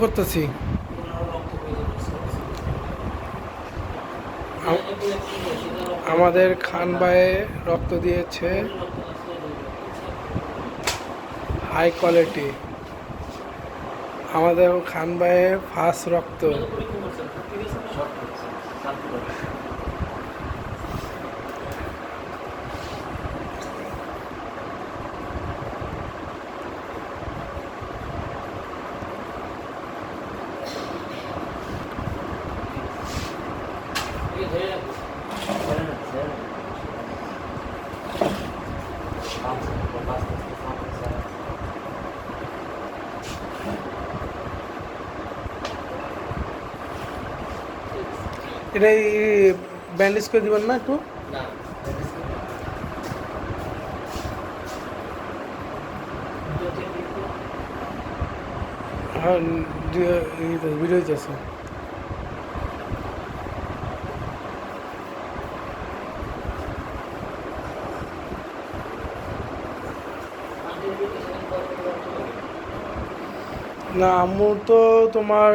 করতেছি। আমাদের খান ভাইয়ে রক্ত দিয়েছে, হাই কোয়ালিটি। আমাদের খান ভাইয়ে ফার্স্ট রক্ত। এটা ব্যান্ডেজ করে দিবেন না একটু? হ্যাঁ, ভিডিও আছে। না আম্মু তো তোমার